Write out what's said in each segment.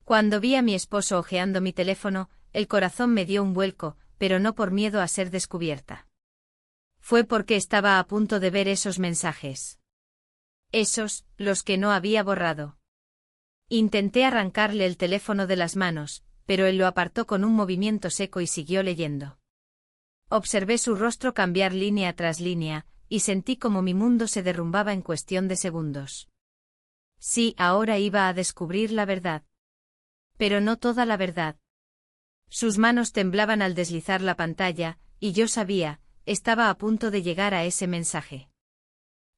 Cuando vi a mi esposo hojeando mi teléfono, el corazón me dio un vuelco, pero no por miedo a ser descubierta. Fue porque estaba a punto de ver esos mensajes. Los que no había borrado. Intenté arrancarle el teléfono de las manos, pero él lo apartó con un movimiento seco y siguió leyendo. Observé su rostro cambiar línea tras línea, y sentí como mi mundo se derrumbaba en cuestión de segundos. Sí, ahora iba a descubrir la verdad. Pero no toda la verdad. Sus manos temblaban al deslizar la pantalla, y yo sabía, estaba a punto de llegar a ese mensaje.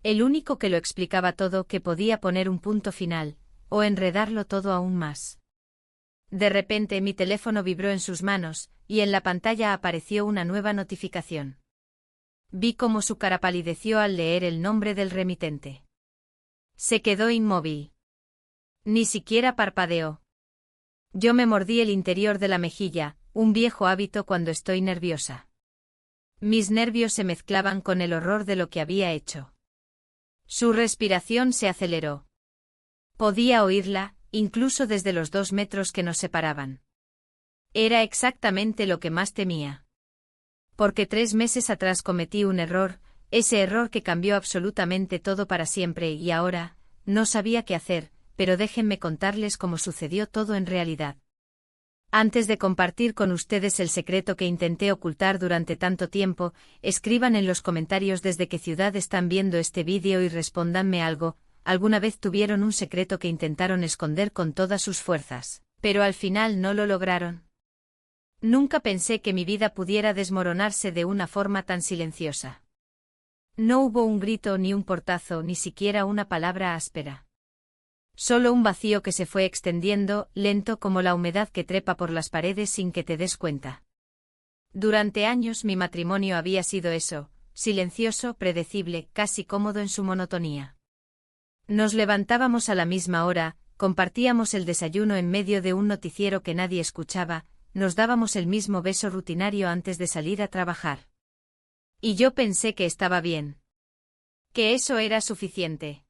El único que lo explicaba todo, que podía poner un punto final, o enredarlo todo aún más. De repente mi teléfono vibró en sus manos, y en la pantalla apareció una nueva notificación. Vi cómo su cara palideció al leer el nombre del remitente. Se quedó inmóvil. Ni siquiera parpadeó. Yo me mordí el interior de la mejilla, un viejo hábito cuando estoy nerviosa. Mis nervios se mezclaban con el horror de lo que había hecho. Su respiración se aceleró. Podía oírla, incluso desde los 2 metros que nos separaban. Era exactamente lo que más temía. Porque 3 meses atrás cometí un error, ese error que cambió absolutamente todo para siempre y ahora, no sabía qué hacer, pero déjenme contarles cómo sucedió todo en realidad. Antes de compartir con ustedes el secreto que intenté ocultar durante tanto tiempo, escriban en los comentarios desde qué ciudad están viendo este vídeo y respóndanme algo. ¿Alguna vez tuvieron un secreto que intentaron esconder con todas sus fuerzas, pero al final no lo lograron? Nunca pensé que mi vida pudiera desmoronarse de una forma tan silenciosa. No hubo un grito ni un portazo, ni siquiera una palabra áspera. Solo un vacío que se fue extendiendo, lento como la humedad que trepa por las paredes sin que te des cuenta. Durante años mi matrimonio había sido eso, silencioso, predecible, casi cómodo en su monotonía. Nos levantábamos a la misma hora, compartíamos el desayuno en medio de un noticiero que nadie escuchaba, nos dábamos el mismo beso rutinario antes de salir a trabajar. Y yo pensé que estaba bien. Que eso era suficiente.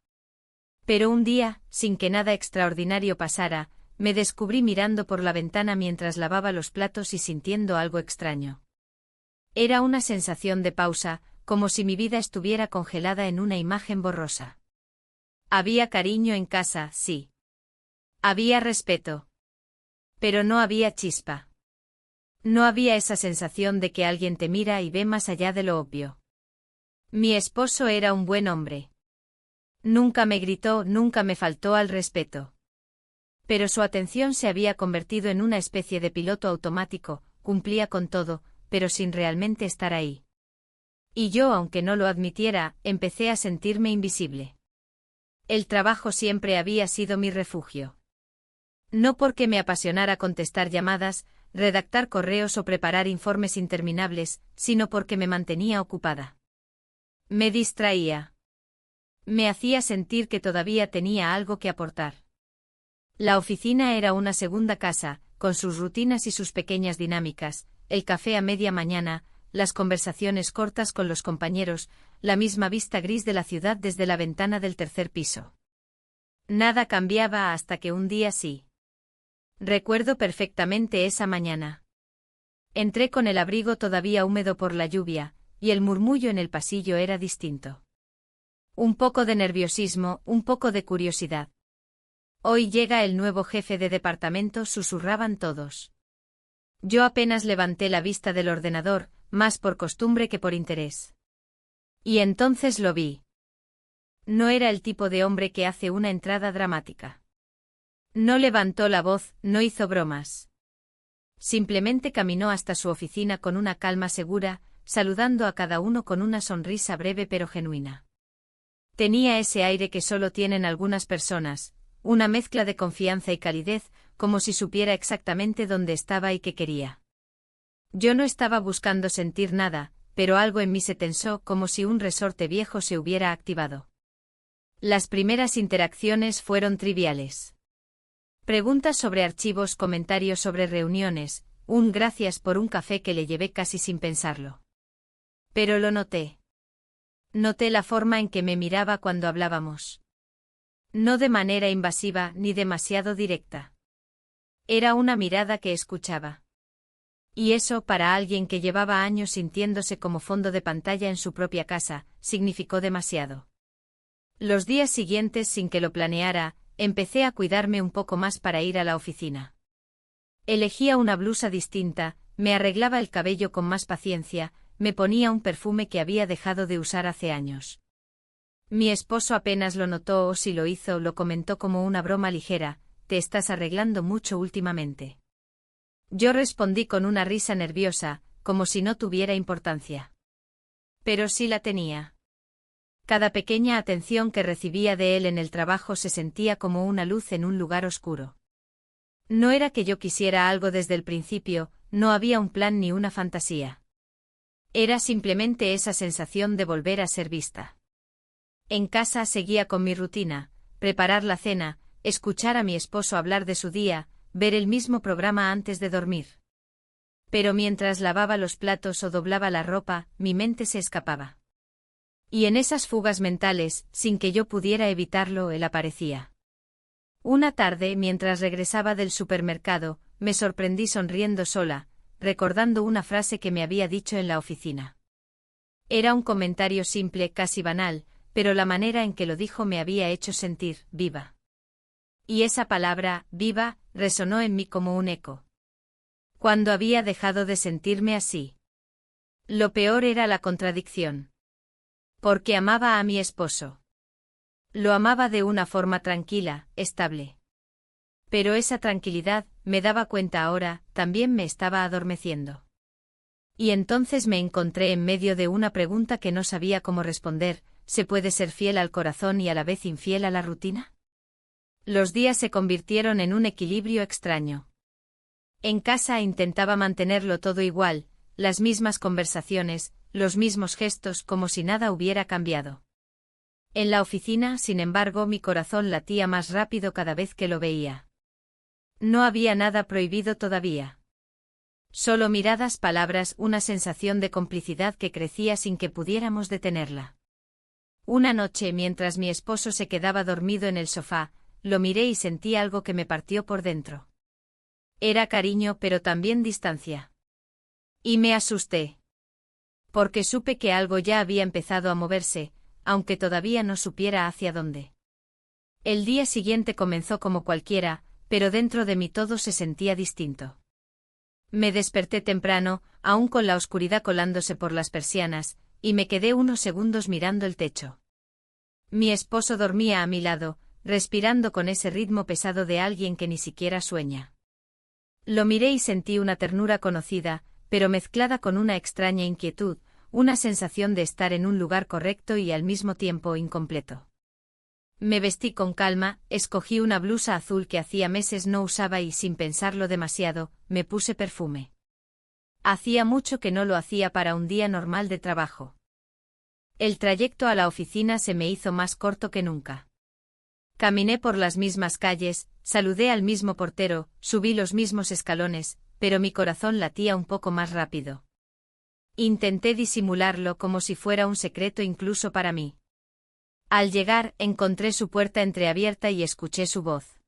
Pero un día, sin que nada extraordinario pasara, me descubrí mirando por la ventana mientras lavaba los platos y sintiendo algo extraño. Era una sensación de pausa, como si mi vida estuviera congelada en una imagen borrosa. Había cariño en casa, sí. Había respeto. Pero no había chispa. No había esa sensación de que alguien te mira y ve más allá de lo obvio. Mi esposo era un buen hombre. Nunca me gritó, nunca me faltó al respeto. Pero su atención se había convertido en una especie de piloto automático, cumplía con todo, pero sin realmente estar ahí. Y yo, aunque no lo admitiera, empecé a sentirme invisible. El trabajo siempre había sido mi refugio. No porque me apasionara contestar llamadas, redactar correos o preparar informes interminables, sino porque me mantenía ocupada. Me distraía. Me hacía sentir que todavía tenía algo que aportar. La oficina era una segunda casa, con sus rutinas y sus pequeñas dinámicas, el café a media mañana, las conversaciones cortas con los compañeros, la misma vista gris de la ciudad desde la ventana del 3er piso. Nada cambiaba hasta que un día sí. Recuerdo perfectamente esa mañana. Entré con el abrigo todavía húmedo por la lluvia, y el murmullo en el pasillo era distinto. Un poco de nerviosismo, un poco de curiosidad. Hoy llega el nuevo jefe de departamento, susurraban todos. Yo apenas levanté la vista del ordenador, más por costumbre que por interés. Y entonces lo vi. No era el tipo de hombre que hace una entrada dramática. No levantó la voz, no hizo bromas. Simplemente caminó hasta su oficina con una calma segura, saludando a cada uno con una sonrisa breve pero genuina. Tenía ese aire que solo tienen algunas personas, una mezcla de confianza y calidez, como si supiera exactamente dónde estaba y qué quería. Yo no estaba buscando sentir nada, pero algo en mí se tensó como si un resorte viejo se hubiera activado. Las primeras interacciones fueron triviales. Preguntas sobre archivos, comentarios sobre reuniones, un gracias por un café que le llevé casi sin pensarlo. Pero lo noté. Noté la forma en que me miraba cuando hablábamos. No de manera invasiva ni demasiado directa. Era una mirada que escuchaba. Y eso, para alguien que llevaba años sintiéndose como fondo de pantalla en su propia casa, significó demasiado. Los días siguientes, sin que lo planeara, empecé a cuidarme un poco más para ir a la oficina. Elegía una blusa distinta, me arreglaba el cabello con más paciencia, me ponía un perfume que había dejado de usar hace años. Mi esposo apenas lo notó o si lo hizo lo comentó como una broma ligera: «Te estás arreglando mucho últimamente». Yo respondí con una risa nerviosa, como si no tuviera importancia. Pero sí la tenía. Cada pequeña atención que recibía de él en el trabajo se sentía como una luz en un lugar oscuro. No era que yo quisiera algo desde el principio, no había un plan ni una fantasía. Era simplemente esa sensación de volver a ser vista. En casa seguía con mi rutina: preparar la cena, escuchar a mi esposo hablar de su día, ver el mismo programa antes de dormir. Pero mientras lavaba los platos o doblaba la ropa, mi mente se escapaba. Y en esas fugas mentales, sin que yo pudiera evitarlo, él aparecía. Una tarde, mientras regresaba del supermercado, me sorprendí sonriendo sola, recordando una frase que me había dicho en la oficina. Era un comentario simple, casi banal, pero la manera en que lo dijo me había hecho sentir viva. Y esa palabra, viva, resonó en mí como un eco. ¿Cuándo había dejado de sentirme así? Lo peor era la contradicción. Porque amaba a mi esposo. Lo amaba de una forma tranquila, estable. Pero esa tranquilidad, me daba cuenta ahora, también me estaba adormeciendo. Y entonces me encontré en medio de una pregunta que no sabía cómo responder: ¿se puede ser fiel al corazón y a la vez infiel a la rutina? Los días se convirtieron en un equilibrio extraño. En casa intentaba mantenerlo todo igual, las mismas conversaciones, los mismos gestos, como si nada hubiera cambiado. En la oficina, sin embargo, mi corazón latía más rápido cada vez que lo veía. No había nada prohibido todavía. Solo miradas, palabras, una sensación de complicidad que crecía sin que pudiéramos detenerla. Una noche, mientras mi esposo se quedaba dormido en el sofá, lo miré y sentí algo que me partió por dentro. Era cariño, pero también distancia. Y me asusté. Porque supe que algo ya había empezado a moverse, aunque todavía no supiera hacia dónde. El día siguiente comenzó como cualquiera, pero dentro de mí todo se sentía distinto. Me desperté temprano, aún con la oscuridad colándose por las persianas, y me quedé unos segundos mirando el techo. Mi esposo dormía a mi lado, respirando con ese ritmo pesado de alguien que ni siquiera sueña. Lo miré y sentí una ternura conocida, pero mezclada con una extraña inquietud, una sensación de estar en un lugar correcto y al mismo tiempo incompleto. Me vestí con calma, escogí una blusa azul que hacía meses no usaba y, sin pensarlo demasiado, me puse perfume. Hacía mucho que no lo hacía para un día normal de trabajo. El trayecto a la oficina se me hizo más corto que nunca. Caminé por las mismas calles, saludé al mismo portero, subí los mismos escalones, pero mi corazón latía un poco más rápido. Intenté disimularlo como si fuera un secreto incluso para mí. Al llegar, encontré su puerta entreabierta y escuché su voz.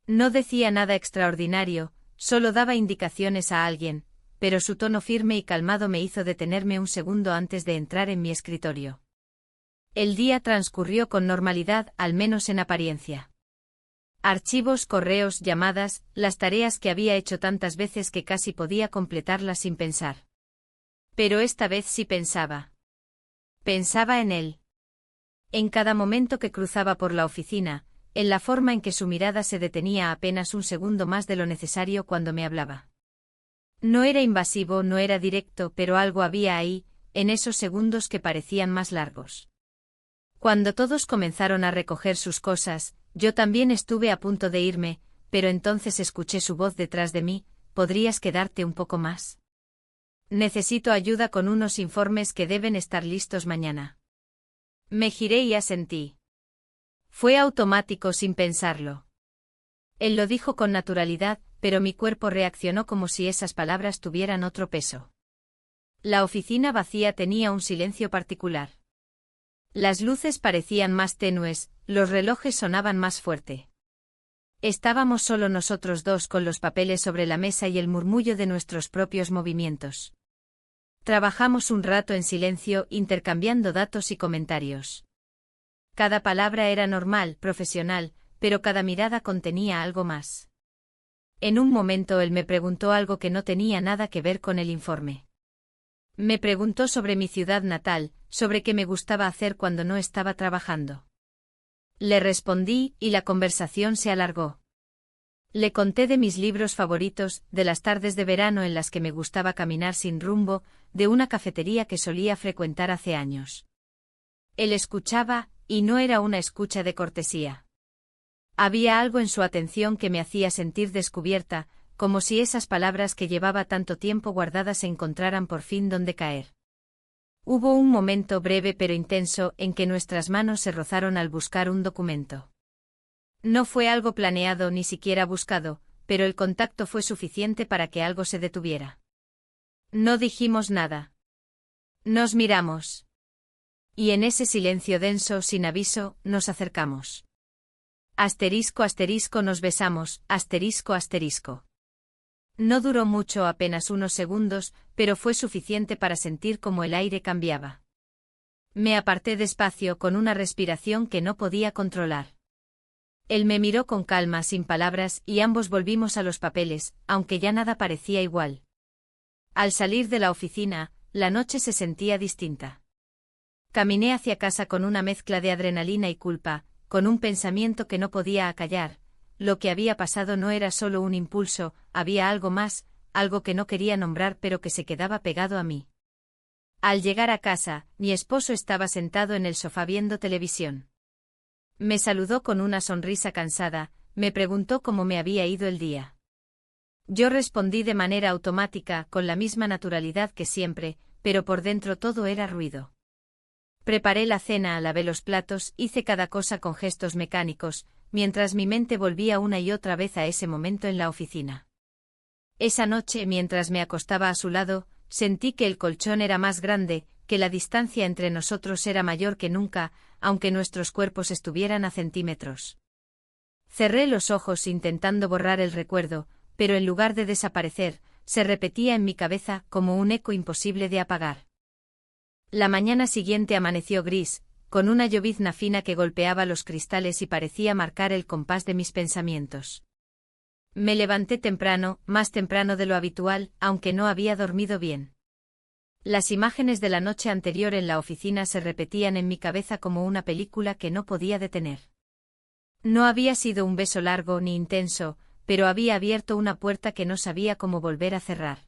No decía nada extraordinario, solo daba indicaciones a alguien, pero su tono firme y calmado me hizo detenerme un segundo antes de entrar en mi escritorio. El día transcurrió con normalidad, al menos en apariencia. Archivos, correos, llamadas, las tareas que había hecho tantas veces que casi podía completarlas sin pensar. Pero esta vez sí pensaba. Pensaba en él. En cada momento que cruzaba por la oficina, en la forma en que su mirada se detenía apenas un segundo más de lo necesario cuando me hablaba. No era invasivo, no era directo, pero algo había ahí, en esos segundos que parecían más largos. Cuando todos comenzaron a recoger sus cosas, yo también estuve a punto de irme, pero entonces escuché su voz detrás de mí: ¿podrías quedarte un poco más? Necesito ayuda con unos informes que deben estar listos mañana. Me giré y asentí. Fue automático sin pensarlo. Él lo dijo con naturalidad, pero mi cuerpo reaccionó como si esas palabras tuvieran otro peso. La oficina vacía tenía un silencio particular. Las luces parecían más tenues, los relojes sonaban más fuerte. Estábamos solo nosotros dos con los papeles sobre la mesa y el murmullo de nuestros propios movimientos. Trabajamos un rato en silencio, intercambiando datos y comentarios. Cada palabra era normal, profesional, pero cada mirada contenía algo más. En un momento él me preguntó algo que no tenía nada que ver con el informe. Me preguntó sobre mi ciudad natal, sobre qué me gustaba hacer cuando no estaba trabajando. Le respondí, y la conversación se alargó. Le conté de mis libros favoritos, de las tardes de verano en las que me gustaba caminar sin rumbo, de una cafetería que solía frecuentar hace años. Él escuchaba, y no era una escucha de cortesía. Había algo en su atención que me hacía sentir descubierta, como si esas palabras que llevaba tanto tiempo guardadas encontraran por fin dónde caer. Hubo un momento breve pero intenso en que nuestras manos se rozaron al buscar un documento. No fue algo planeado ni siquiera buscado, pero el contacto fue suficiente para que algo se detuviera. No dijimos nada. Nos miramos. Y en ese silencio denso, sin aviso, nos acercamos. Asterisco asterisco nos besamos, asterisco asterisco. No duró mucho, apenas unos segundos, pero fue suficiente para sentir cómo el aire cambiaba. Me aparté despacio con una respiración que no podía controlar. Él me miró con calma, sin palabras, y ambos volvimos a los papeles, aunque ya nada parecía igual. Al salir de la oficina, la noche se sentía distinta. Caminé hacia casa con una mezcla de adrenalina y culpa, con un pensamiento que no podía acallar. Lo que había pasado no era solo un impulso, había algo más, algo que no quería nombrar pero que se quedaba pegado a mí. Al llegar a casa, mi esposo estaba sentado en el sofá viendo televisión. Me saludó con una sonrisa cansada, me preguntó cómo me había ido el día. Yo respondí de manera automática, con la misma naturalidad que siempre, pero por dentro todo era ruido. Preparé la cena, lavé los platos, hice cada cosa con gestos mecánicos, mientras mi mente volvía una y otra vez a ese momento en la oficina. Esa noche, mientras me acostaba a su lado, sentí que el colchón era más grande, que la distancia entre nosotros era mayor que nunca, aunque nuestros cuerpos estuvieran a centímetros. Cerré los ojos intentando borrar el recuerdo, pero en lugar de desaparecer, se repetía en mi cabeza como un eco imposible de apagar. La mañana siguiente amaneció gris, con una llovizna fina que golpeaba los cristales y parecía marcar el compás de mis pensamientos. Me levanté temprano, más temprano de lo habitual, aunque no había dormido bien. Las imágenes de la noche anterior en la oficina se repetían en mi cabeza como una película que no podía detener. No había sido un beso largo ni intenso, pero había abierto una puerta que no sabía cómo volver a cerrar.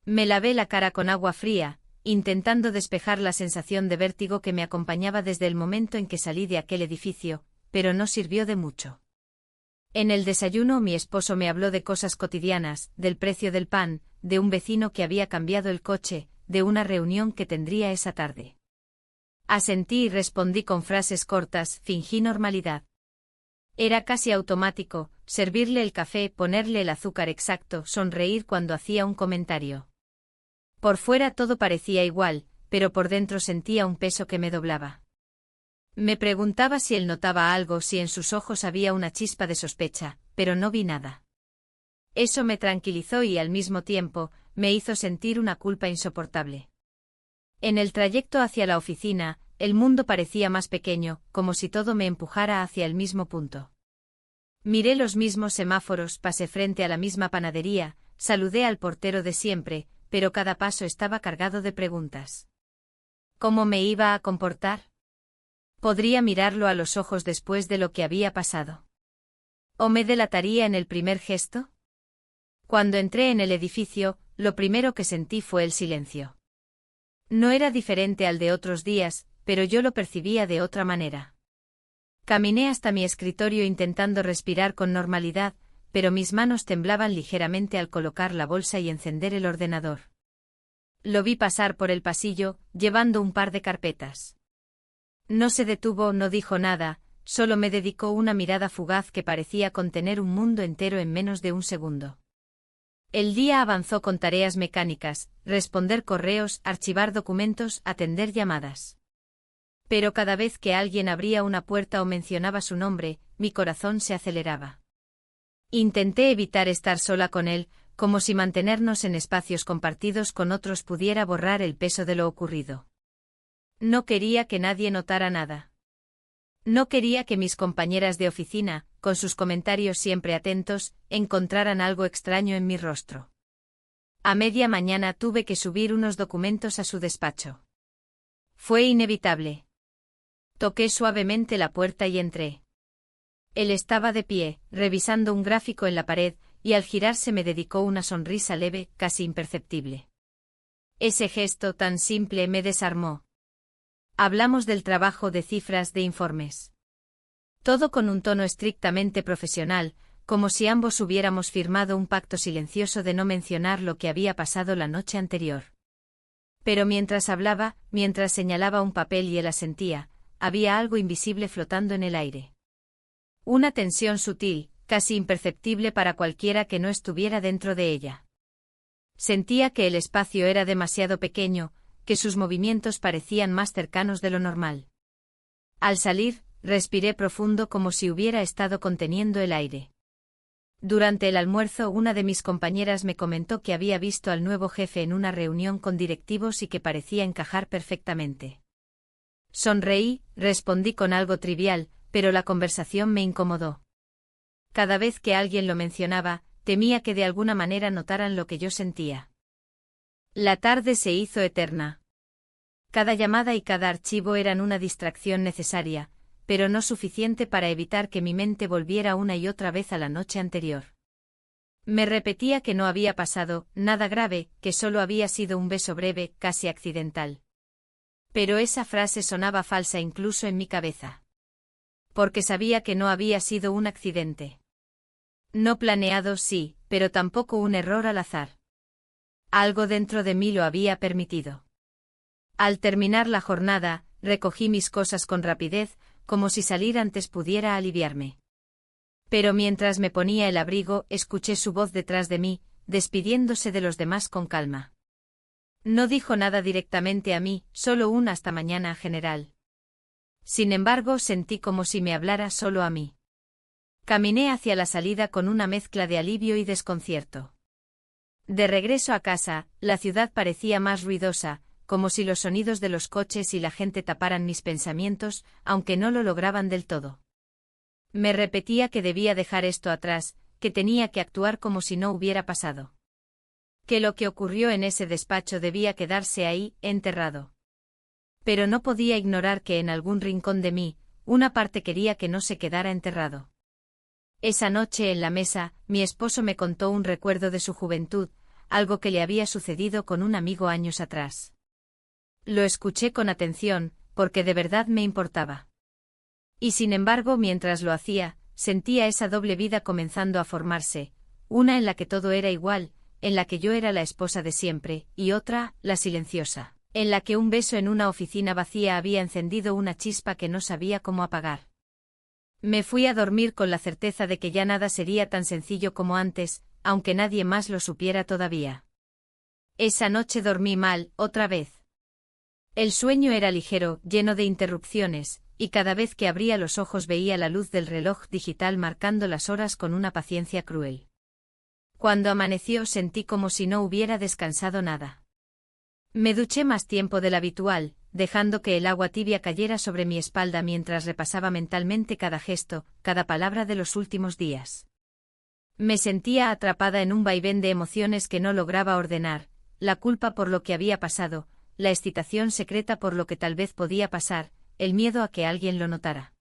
Me lavé la cara con agua fría, intentando despejar la sensación de vértigo que me acompañaba desde el momento en que salí de aquel edificio, pero no sirvió de mucho. En el desayuno mi esposo me habló de cosas cotidianas, del precio del pan, de un vecino que había cambiado el coche, de una reunión que tendría esa tarde. Asentí y respondí con frases cortas, fingí normalidad. Era casi automático, servirle el café, ponerle el azúcar exacto, sonreír cuando hacía un comentario. Por fuera todo parecía igual, pero por dentro sentía un peso que me doblaba. Me preguntaba si él notaba algo, si en sus ojos había una chispa de sospecha, pero no vi nada. Eso me tranquilizó y al mismo tiempo, me hizo sentir una culpa insoportable. En el trayecto hacia la oficina, el mundo parecía más pequeño, como si todo me empujara hacia el mismo punto. Miré los mismos semáforos, pasé frente a la misma panadería, saludé al portero de siempre, pero cada paso estaba cargado de preguntas. ¿Cómo me iba a comportar? ¿Podría mirarlo a los ojos después de lo que había pasado? ¿O me delataría en el primer gesto? Cuando entré en el edificio, lo primero que sentí fue el silencio. No era diferente al de otros días, pero yo lo percibía de otra manera. Caminé hasta mi escritorio intentando respirar con normalidad, pero mis manos temblaban ligeramente al colocar la bolsa y encender el ordenador. Lo vi pasar por el pasillo, llevando un par de carpetas. No se detuvo, no dijo nada, solo me dedicó una mirada fugaz que parecía contener un mundo entero en menos de un segundo. El día avanzó con tareas mecánicas, responder correos, archivar documentos, atender llamadas. Pero cada vez que alguien abría una puerta o mencionaba su nombre, mi corazón se aceleraba. Intenté evitar estar sola con él, como si mantenernos en espacios compartidos con otros pudiera borrar el peso de lo ocurrido. No quería que nadie notara nada. No quería que mis compañeras de oficina, con sus comentarios siempre atentos, encontraran algo extraño en mi rostro. A media mañana tuve que subir unos documentos a su despacho. Fue inevitable. Toqué suavemente la puerta y entré. Él estaba de pie, revisando un gráfico en la pared, y al girarse me dedicó una sonrisa leve, casi imperceptible. Ese gesto tan simple me desarmó. Hablamos del trabajo de cifras de informes. Todo con un tono estrictamente profesional, como si ambos hubiéramos firmado un pacto silencioso de no mencionar lo que había pasado la noche anterior. Pero mientras hablaba, mientras señalaba un papel y él asentía, había algo invisible flotando en el aire. Una tensión sutil, casi imperceptible para cualquiera que no estuviera dentro de ella. Sentía que el espacio era demasiado pequeño, que sus movimientos parecían más cercanos de lo normal. Al salir, respiré profundo como si hubiera estado conteniendo el aire. Durante el almuerzo, una de mis compañeras me comentó que había visto al nuevo jefe en una reunión con directivos y que parecía encajar perfectamente. Sonreí, respondí con algo trivial, pero la conversación me incomodó. Cada vez que alguien lo mencionaba, temía que de alguna manera notaran lo que yo sentía. La tarde se hizo eterna. Cada llamada y cada archivo eran una distracción necesaria, pero no suficiente para evitar que mi mente volviera una y otra vez a la noche anterior. Me repetía que no había pasado nada grave, que solo había sido un beso breve, casi accidental. Pero esa frase sonaba falsa incluso en mi cabeza. Porque sabía que no había sido un accidente. No planeado, sí, pero tampoco un error al azar. Algo dentro de mí lo había permitido. Al terminar la jornada, recogí mis cosas con rapidez, como si salir antes pudiera aliviarme. Pero mientras me ponía el abrigo, escuché su voz detrás de mí, despidiéndose de los demás con calma. No dijo nada directamente a mí, solo un hasta mañana general. Sin embargo, sentí como si me hablara solo a mí. Caminé hacia la salida con una mezcla de alivio y desconcierto. De regreso a casa, la ciudad parecía más ruidosa, como si los sonidos de los coches y la gente taparan mis pensamientos, aunque no lo lograban del todo. Me repetía que debía dejar esto atrás, que tenía que actuar como si no hubiera pasado. Que lo que ocurrió en ese despacho debía quedarse ahí, enterrado. Pero no podía ignorar que en algún rincón de mí, una parte quería que no se quedara enterrado. Esa noche en la mesa, mi esposo me contó un recuerdo de su juventud, algo que le había sucedido con un amigo años atrás. Lo escuché con atención, porque de verdad me importaba. Y sin embargo, mientras lo hacía, sentía esa doble vida comenzando a formarse, una en la que todo era igual, en la que yo era la esposa de siempre, y otra, la silenciosa, en la que un beso en una oficina vacía había encendido una chispa que no sabía cómo apagar. Me fui a dormir con la certeza de que ya nada sería tan sencillo como antes, aunque nadie más lo supiera todavía. Esa noche dormí mal, otra vez. El sueño era ligero, lleno de interrupciones, y cada vez que abría los ojos veía la luz del reloj digital marcando las horas con una paciencia cruel. Cuando amaneció sentí como si no hubiera descansado nada. Me duché más tiempo del habitual, dejando que el agua tibia cayera sobre mi espalda mientras repasaba mentalmente cada gesto, cada palabra de los últimos días. Me sentía atrapada en un vaivén de emociones que no lograba ordenar, la culpa por lo que había pasado, la excitación secreta por lo que tal vez podía pasar, el miedo a que alguien lo notara.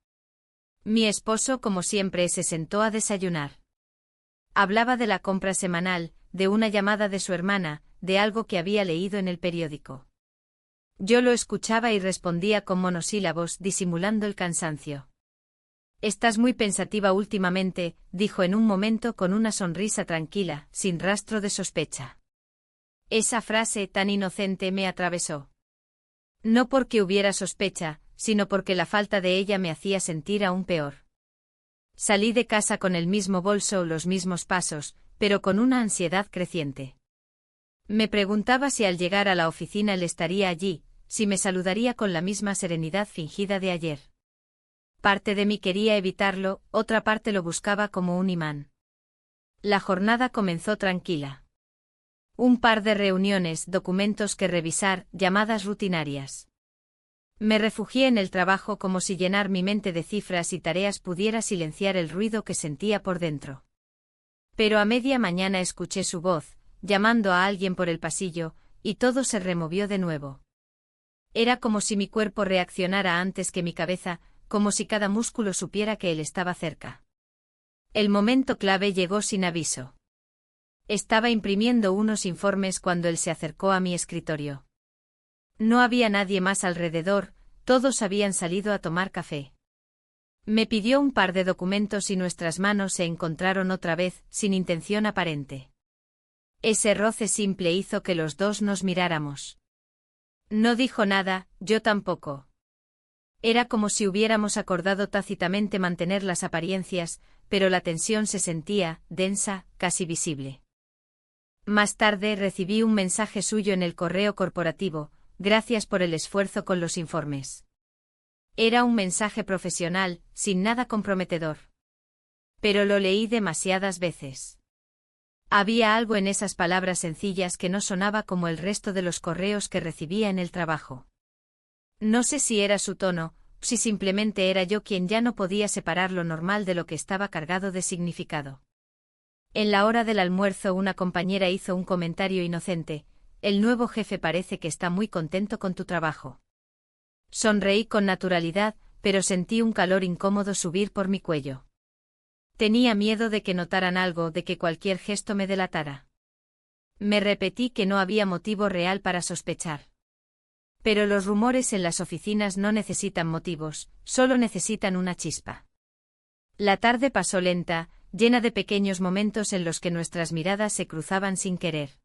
Mi esposo, como siempre, se sentó a desayunar. Hablaba de la compra semanal, de una llamada de su hermana, de algo que había leído en el periódico. Yo lo escuchaba y respondía con monosílabos, disimulando el cansancio. «Estás muy pensativa últimamente», dijo en un momento con una sonrisa tranquila, sin rastro de sospecha. Esa frase tan inocente me atravesó. No porque hubiera sospecha, sino porque la falta de ella me hacía sentir aún peor. Salí de casa con el mismo bolso, los mismos pasos, pero con una ansiedad creciente. Me preguntaba si al llegar a la oficina él estaría allí, si me saludaría con la misma serenidad fingida de ayer. Parte de mí quería evitarlo, otra parte lo buscaba como un imán. La jornada comenzó tranquila. Un par de reuniones, documentos que revisar, llamadas rutinarias. Me refugié en el trabajo como si llenar mi mente de cifras y tareas pudiera silenciar el ruido que sentía por dentro. Pero a media mañana escuché su voz, llamando a alguien por el pasillo, y todo se removió de nuevo. Era como si mi cuerpo reaccionara antes que mi cabeza, como si cada músculo supiera que él estaba cerca. El momento clave llegó sin aviso. Estaba imprimiendo unos informes cuando él se acercó a mi escritorio. No había nadie más alrededor, todos habían salido a tomar café. Me pidió un par de documentos y nuestras manos se encontraron otra vez, sin intención aparente. Ese roce simple hizo que los dos nos miráramos. No dijo nada, yo tampoco. Era como si hubiéramos acordado tácitamente mantener las apariencias, pero la tensión se sentía, densa, casi visible. Más tarde recibí un mensaje suyo en el correo corporativo: gracias por el esfuerzo con los informes. Era un mensaje profesional, sin nada comprometedor. Pero lo leí demasiadas veces. Había algo en esas palabras sencillas que no sonaba como el resto de los correos que recibía en el trabajo. No sé si era su tono, si simplemente era yo quien ya no podía separar lo normal de lo que estaba cargado de significado. En la hora del almuerzo una compañera hizo un comentario inocente: el nuevo jefe parece que está muy contento con tu trabajo. Sonreí con naturalidad, pero sentí un calor incómodo subir por mi cuello. Tenía miedo de que notaran algo, de que cualquier gesto me delatara. Me repetí que no había motivo real para sospechar. Pero los rumores en las oficinas no necesitan motivos, solo necesitan una chispa. La tarde pasó lenta, llena de pequeños momentos en los que nuestras miradas se cruzaban sin querer.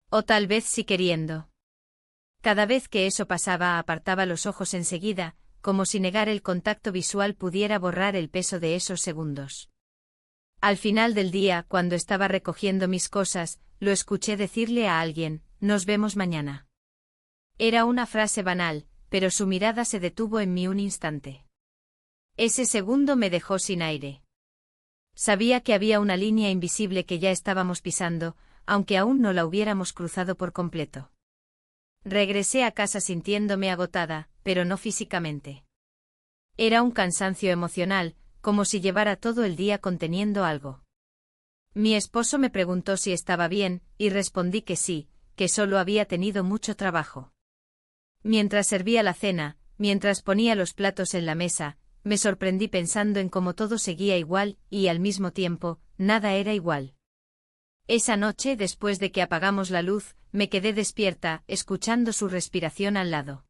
O tal vez sí queriendo. Cada vez que eso pasaba apartaba los ojos enseguida, como si negar el contacto visual pudiera borrar el peso de esos segundos. Al final del día, cuando estaba recogiendo mis cosas, lo escuché decirle a alguien: nos vemos mañana. Era una frase banal, pero su mirada se detuvo en mí un instante. Ese segundo me dejó sin aire. Sabía que había una línea invisible que ya estábamos pisando, aunque aún no la hubiéramos cruzado por completo. Regresé a casa sintiéndome agotada, pero no físicamente. Era un cansancio emocional, como si llevara todo el día conteniendo algo. Mi esposo me preguntó si estaba bien, y respondí que sí, que solo había tenido mucho trabajo. Mientras servía la cena, mientras ponía los platos en la mesa, me sorprendí pensando en cómo todo seguía igual, y al mismo tiempo, nada era igual. Esa noche, después de que apagamos la luz, me quedé despierta, escuchando su respiración al lado.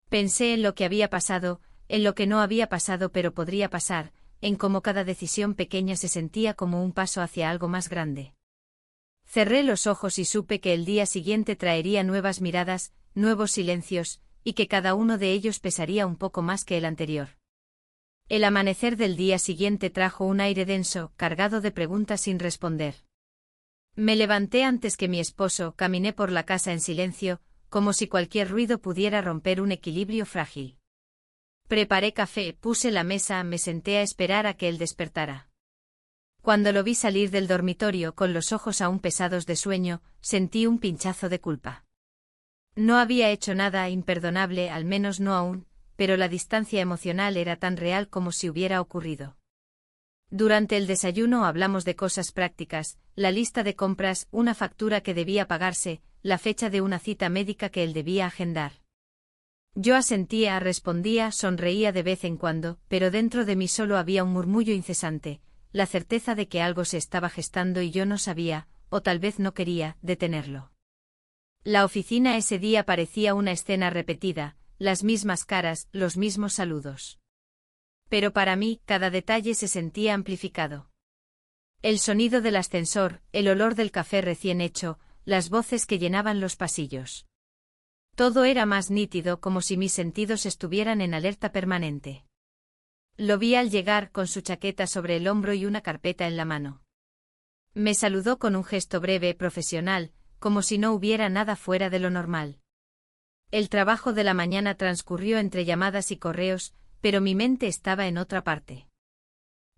Pensé en lo que había pasado, en lo que no había pasado pero podría pasar, en cómo cada decisión pequeña se sentía como un paso hacia algo más grande. Cerré los ojos y supe que el día siguiente traería nuevas miradas, nuevos silencios, y que cada uno de ellos pesaría un poco más que el anterior. El amanecer del día siguiente trajo un aire denso, cargado de preguntas sin responder. Me levanté antes que mi esposo, caminé por la casa en silencio, como si cualquier ruido pudiera romper un equilibrio frágil. Preparé café, puse la mesa, me senté a esperar a que él despertara. Cuando lo vi salir del dormitorio con los ojos aún pesados de sueño, sentí un pinchazo de culpa. No había hecho nada imperdonable, al menos no aún, pero la distancia emocional era tan real como si hubiera ocurrido. Durante el desayuno hablamos de cosas prácticas: la lista de compras, una factura que debía pagarse, la fecha de una cita médica que él debía agendar. Yo asentía, respondía, sonreía de vez en cuando, pero dentro de mí solo había un murmullo incesante, la certeza de que algo se estaba gestando y yo no sabía, o tal vez no quería, detenerlo. La oficina ese día parecía una escena repetida, las mismas caras, los mismos saludos. Pero para mí, cada detalle se sentía amplificado. El sonido del ascensor, el olor del café recién hecho, las voces que llenaban los pasillos. Todo era más nítido, como si mis sentidos estuvieran en alerta permanente. Lo vi al llegar con su chaqueta sobre el hombro y una carpeta en la mano. Me saludó con un gesto breve, profesional, como si no hubiera nada fuera de lo normal. El trabajo de la mañana transcurrió entre llamadas y correos, pero mi mente estaba en otra parte.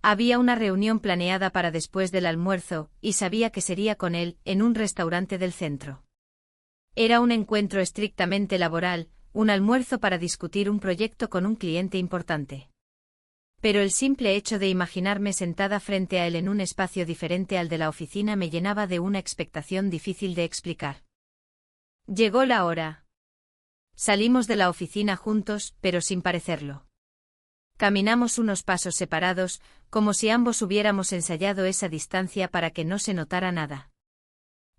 Había una reunión planeada para después del almuerzo, y sabía que sería con él, en un restaurante del centro. Era un encuentro estrictamente laboral, un almuerzo para discutir un proyecto con un cliente importante. Pero el simple hecho de imaginarme sentada frente a él en un espacio diferente al de la oficina me llenaba de una expectación difícil de explicar. Llegó la hora. Salimos de la oficina juntos, pero sin parecerlo. Caminamos unos pasos separados, como si ambos hubiéramos ensayado esa distancia para que no se notara nada.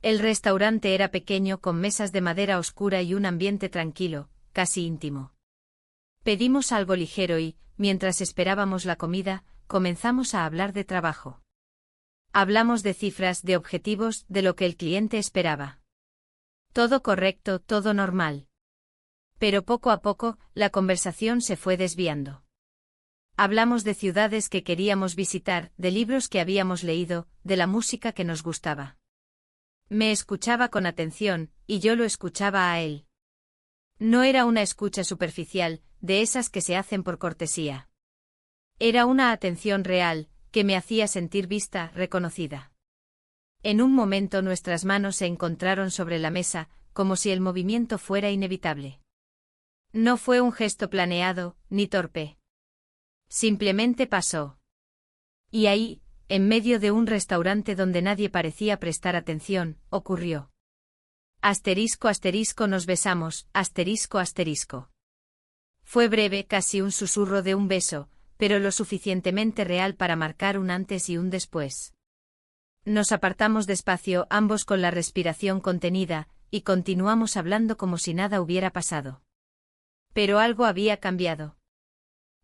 El restaurante era pequeño, con mesas de madera oscura y un ambiente tranquilo, casi íntimo. Pedimos algo ligero y, mientras esperábamos la comida, comenzamos a hablar de trabajo. Hablamos de cifras, de objetivos, de lo que el cliente esperaba. Todo correcto, todo normal. Pero poco a poco, la conversación se fue desviando. Hablamos de ciudades que queríamos visitar, de libros que habíamos leído, de la música que nos gustaba. Me escuchaba con atención, y yo lo escuchaba a él. No era una escucha superficial, de esas que se hacen por cortesía. Era una atención real, que me hacía sentir vista, reconocida. En un momento nuestras manos se encontraron sobre la mesa, como si el movimiento fuera inevitable. No fue un gesto planeado, ni torpe. Simplemente pasó. Y ahí, en medio de un restaurante donde nadie parecía prestar atención, ocurrió. Asterisco asterisco nos besamos, asterisco asterisco. Fue breve, casi un susurro de un beso, pero lo suficientemente real para marcar un antes y un después. Nos apartamos despacio, ambos con la respiración contenida, y continuamos hablando como si nada hubiera pasado. Pero algo había cambiado.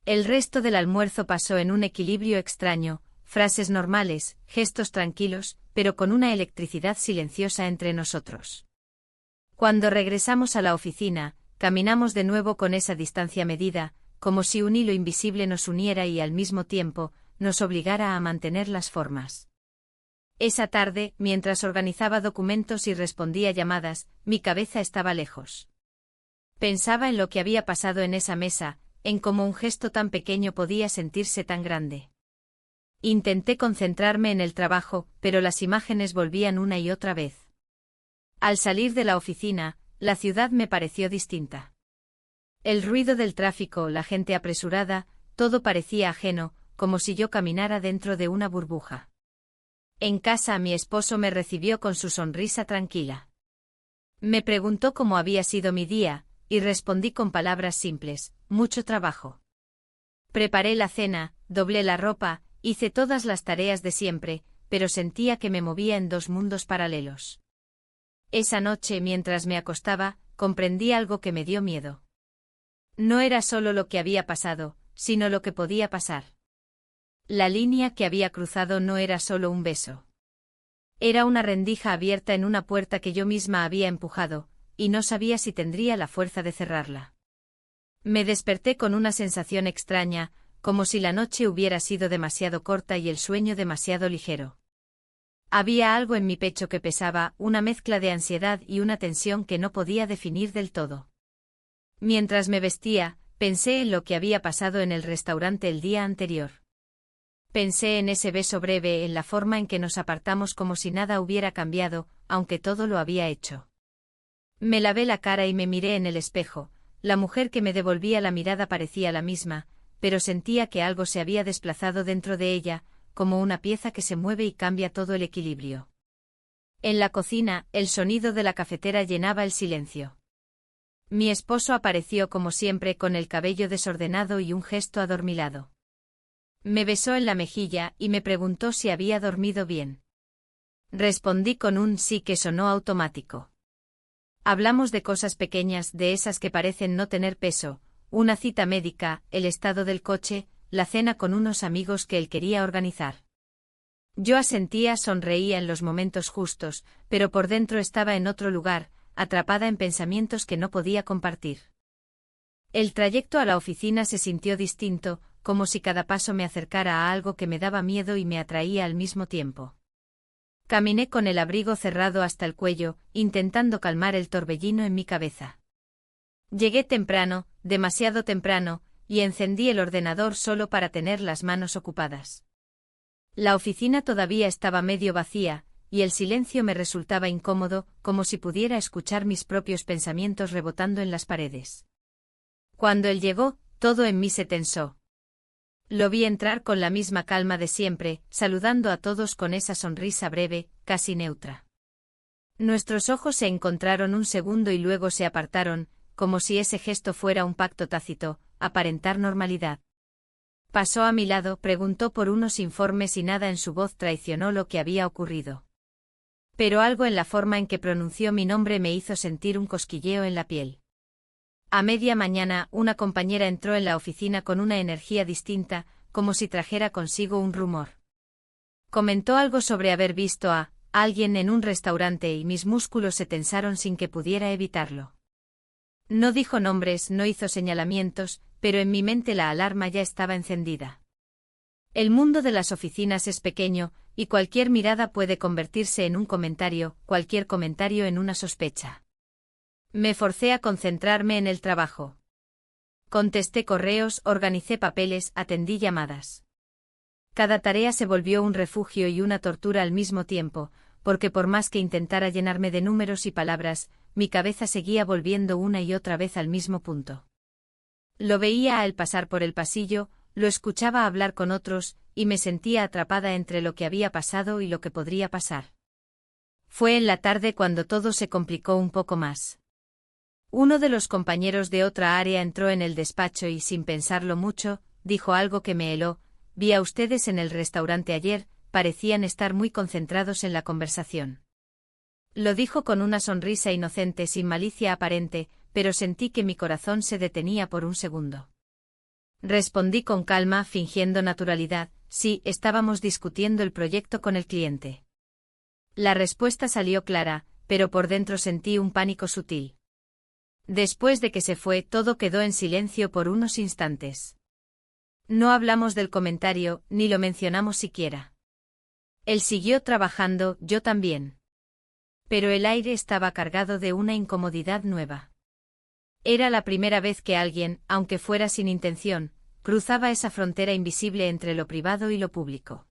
El resto del almuerzo pasó en un equilibrio extraño, frases normales, gestos tranquilos, pero con una electricidad silenciosa entre nosotros. Cuando regresamos a la oficina, caminamos de nuevo con esa distancia medida, como si un hilo invisible nos uniera y al mismo tiempo, nos obligara a mantener las formas. Esa tarde, mientras organizaba documentos y respondía llamadas, mi cabeza estaba lejos. Pensaba en lo que había pasado en esa mesa, en cómo un gesto tan pequeño podía sentirse tan grande. Intenté concentrarme en el trabajo, pero las imágenes volvían una y otra vez. Al salir de la oficina, la ciudad me pareció distinta. El ruido del tráfico, la gente apresurada, todo parecía ajeno, como si yo caminara dentro de una burbuja. En casa mi esposo me recibió con su sonrisa tranquila. Me preguntó cómo había sido mi día, y respondí con palabras simples: mucho trabajo. Preparé la cena, doblé la ropa, hice todas las tareas de siempre, pero sentía que me movía en dos mundos paralelos. Esa noche, mientras me acostaba, comprendí algo que me dio miedo. No era solo lo que había pasado, sino lo que podía pasar. La línea que había cruzado no era solo un beso. Era una rendija abierta en una puerta que yo misma había empujado, y no sabía si tendría la fuerza de cerrarla. Me desperté con una sensación extraña, como si la noche hubiera sido demasiado corta y el sueño demasiado ligero. Había algo en mi pecho que pesaba, una mezcla de ansiedad y una tensión que no podía definir del todo. Mientras me vestía, pensé en lo que había pasado en el restaurante el día anterior. Pensé en ese beso breve, en la forma en que nos apartamos como si nada hubiera cambiado, aunque todo lo había hecho. Me lavé la cara y me miré en el espejo. La mujer que me devolvía la mirada parecía la misma, pero sentía que algo se había desplazado dentro de ella, como una pieza que se mueve y cambia todo el equilibrio. En la cocina, el sonido de la cafetera llenaba el silencio. Mi esposo apareció como siempre con el cabello desordenado y un gesto adormilado. Me besó en la mejilla y me preguntó si había dormido bien. Respondí con un sí que sonó automático. Hablamos de cosas pequeñas, de esas que parecen no tener peso, una cita médica, el estado del coche, la cena con unos amigos que él quería organizar. Yo asentía, sonreía en los momentos justos, pero por dentro estaba en otro lugar, atrapada en pensamientos que no podía compartir. El trayecto a la oficina se sintió distinto, como si cada paso me acercara a algo que me daba miedo y me atraía al mismo tiempo. Caminé con el abrigo cerrado hasta el cuello, intentando calmar el torbellino en mi cabeza. Llegué temprano, demasiado temprano, y encendí el ordenador solo para tener las manos ocupadas. La oficina todavía estaba medio vacía, y el silencio me resultaba incómodo, como si pudiera escuchar mis propios pensamientos rebotando en las paredes. Cuando él llegó, todo en mí se tensó. Lo vi entrar con la misma calma de siempre, saludando a todos con esa sonrisa breve, casi neutra. Nuestros ojos se encontraron un segundo y luego se apartaron, como si ese gesto fuera un pacto tácito, aparentar normalidad. Pasó a mi lado, preguntó por unos informes y nada en su voz traicionó lo que había ocurrido. Pero algo en la forma en que pronunció mi nombre me hizo sentir un cosquilleo en la piel. A media mañana, una compañera entró en la oficina con una energía distinta, como si trajera consigo un rumor. Comentó algo sobre haber visto a alguien en un restaurante y mis músculos se tensaron sin que pudiera evitarlo. No dijo nombres, no hizo señalamientos, pero en mi mente la alarma ya estaba encendida. El mundo de las oficinas es pequeño, y cualquier mirada puede convertirse en un comentario, cualquier comentario en una sospecha. Me forcé a concentrarme en el trabajo. Contesté correos, organicé papeles, atendí llamadas. Cada tarea se volvió un refugio y una tortura al mismo tiempo, porque por más que intentara llenarme de números y palabras, mi cabeza seguía volviendo una y otra vez al mismo punto. Lo veía al pasar por el pasillo, lo escuchaba hablar con otros, y me sentía atrapada entre lo que había pasado y lo que podría pasar. Fue en la tarde cuando todo se complicó un poco más. Uno de los compañeros de otra área entró en el despacho y, sin pensarlo mucho, dijo algo que me heló: vi a ustedes en el restaurante ayer, parecían estar muy concentrados en la conversación. Lo dijo con una sonrisa inocente sin malicia aparente, pero sentí que mi corazón se detenía por un segundo. Respondí con calma, fingiendo naturalidad: sí, estábamos discutiendo el proyecto con el cliente. La respuesta salió clara, pero por dentro sentí un pánico sutil. Después de que se fue, todo quedó en silencio por unos instantes. No hablamos del comentario, ni lo mencionamos siquiera. Él siguió trabajando, yo también. Pero el aire estaba cargado de una incomodidad nueva. Era la primera vez que alguien, aunque fuera sin intención, cruzaba esa frontera invisible entre lo privado y lo público.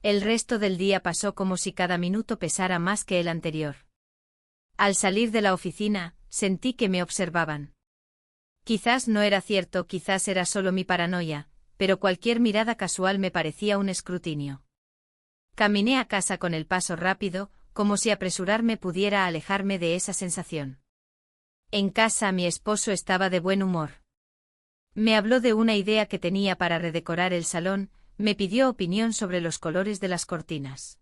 El resto del día pasó como si cada minuto pesara más que el anterior. Al salir de la oficina, sentí que me observaban. Quizás no era cierto, quizás era solo mi paranoia, pero cualquier mirada casual me parecía un escrutinio. Caminé a casa con el paso rápido, como si apresurarme pudiera alejarme de esa sensación. En casa mi esposo estaba de buen humor. Me habló de una idea que tenía para redecorar el salón, me pidió opinión sobre los colores de las cortinas.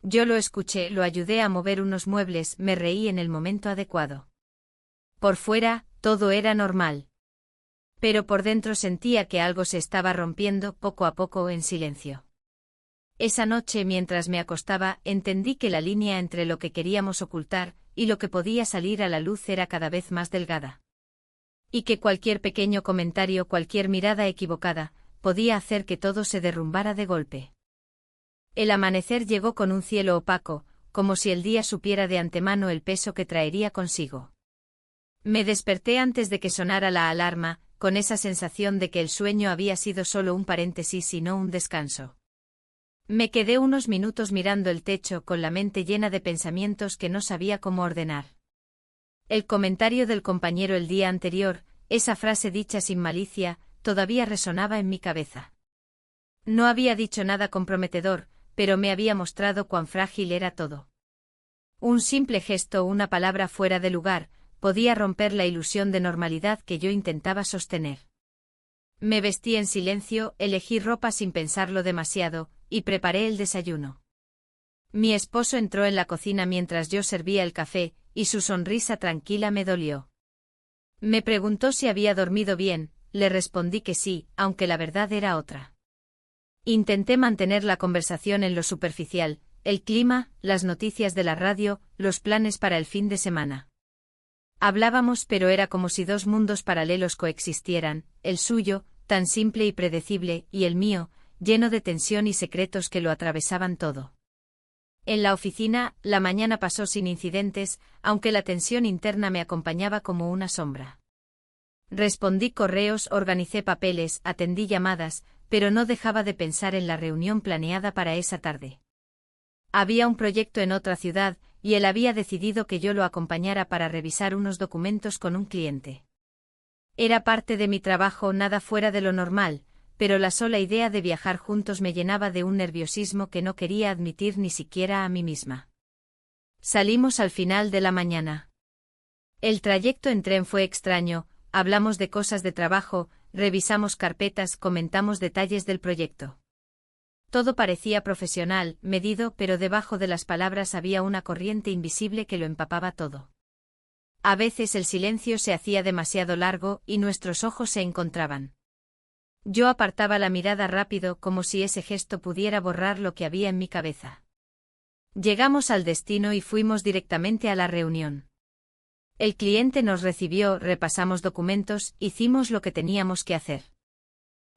Yo lo escuché, lo ayudé a mover unos muebles, me reí en el momento adecuado. Por fuera, todo era normal. Pero por dentro sentía que algo se estaba rompiendo poco a poco en silencio. Esa noche, mientras me acostaba, entendí que la línea entre lo que queríamos ocultar y lo que podía salir a la luz era cada vez más delgada. Y que cualquier pequeño comentario, cualquier mirada equivocada, podía hacer que todo se derrumbara de golpe. El amanecer llegó con un cielo opaco, como si el día supiera de antemano el peso que traería consigo. Me desperté antes de que sonara la alarma, con esa sensación de que el sueño había sido solo un paréntesis y no un descanso. Me quedé unos minutos mirando el techo con la mente llena de pensamientos que no sabía cómo ordenar. El comentario del compañero el día anterior, esa frase dicha sin malicia, todavía resonaba en mi cabeza. No había dicho nada comprometedor, pero me había mostrado cuán frágil era todo. Un simple gesto o una palabra fuera de lugar podía romper la ilusión de normalidad que yo intentaba sostener. Me vestí en silencio, elegí ropa sin pensarlo demasiado, y preparé el desayuno. Mi esposo entró en la cocina mientras yo servía el café, y su sonrisa tranquila me dolió. Me preguntó si había dormido bien, le respondí que sí, aunque la verdad era otra. Intenté mantener la conversación en lo superficial, el clima, las noticias de la radio, los planes para el fin de semana. Hablábamos, pero era como si dos mundos paralelos coexistieran, el suyo, tan simple y predecible, y el mío, lleno de tensión y secretos que lo atravesaban todo. En la oficina, la mañana pasó sin incidentes, aunque la tensión interna me acompañaba como una sombra. Respondí correos, organicé papeles, atendí llamadas, pero no dejaba de pensar en la reunión planeada para esa tarde. Había un proyecto en otra ciudad, y él había decidido que yo lo acompañara para revisar unos documentos con un cliente. Era parte de mi trabajo, nada fuera de lo normal, pero la sola idea de viajar juntos me llenaba de un nerviosismo que no quería admitir ni siquiera a mí misma. Salimos al final de la mañana. El trayecto en tren fue extraño, hablamos de cosas de trabajo, revisamos carpetas, comentamos detalles del proyecto. Todo parecía profesional, medido, pero debajo de las palabras había una corriente invisible que lo empapaba todo. A veces el silencio se hacía demasiado largo y nuestros ojos se encontraban. Yo apartaba la mirada rápido como si ese gesto pudiera borrar lo que había en mi cabeza. Llegamos al destino y fuimos directamente a la reunión. El cliente nos recibió, repasamos documentos, hicimos lo que teníamos que hacer.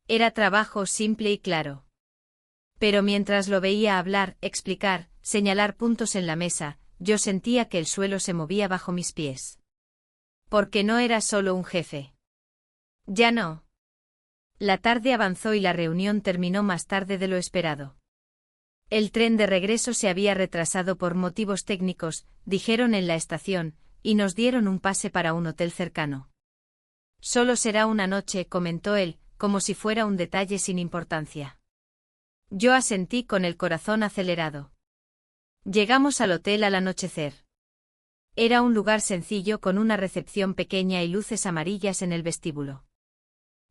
Era trabajo simple y claro. Pero mientras lo veía hablar, explicar, señalar puntos en la mesa, yo sentía que el suelo se movía bajo mis pies. Porque no era solo un jefe. Ya no. La tarde avanzó y la reunión terminó más tarde de lo esperado. El tren de regreso se había retrasado por motivos técnicos, dijeron en la estación, y nos dieron un pase para un hotel cercano. Solo será una noche, comentó él, como si fuera un detalle sin importancia. Yo asentí con el corazón acelerado. Llegamos al hotel al anochecer. Era un lugar sencillo con una recepción pequeña y luces amarillas en el vestíbulo.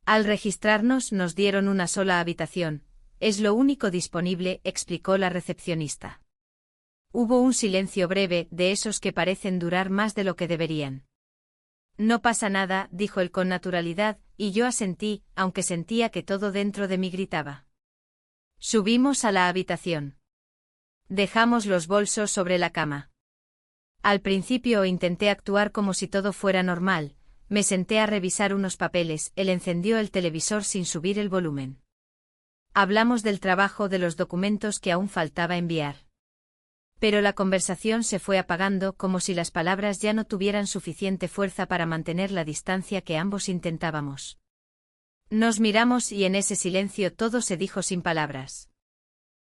Al registrarnos nos dieron una sola habitación, es lo único disponible, explicó la recepcionista. Hubo un silencio breve, de esos que parecen durar más de lo que deberían. No pasa nada, dijo él con naturalidad, y yo asentí, aunque sentía que todo dentro de mí gritaba. Subimos a la habitación. Dejamos los bolsos sobre la cama. Al principio intenté actuar como si todo fuera normal, me senté a revisar unos papeles, él encendió el televisor sin subir el volumen. Hablamos del trabajo, de los documentos que aún faltaba enviar. Pero la conversación se fue apagando como si las palabras ya no tuvieran suficiente fuerza para mantener la distancia que ambos intentábamos. Nos miramos y en ese silencio todo se dijo sin palabras.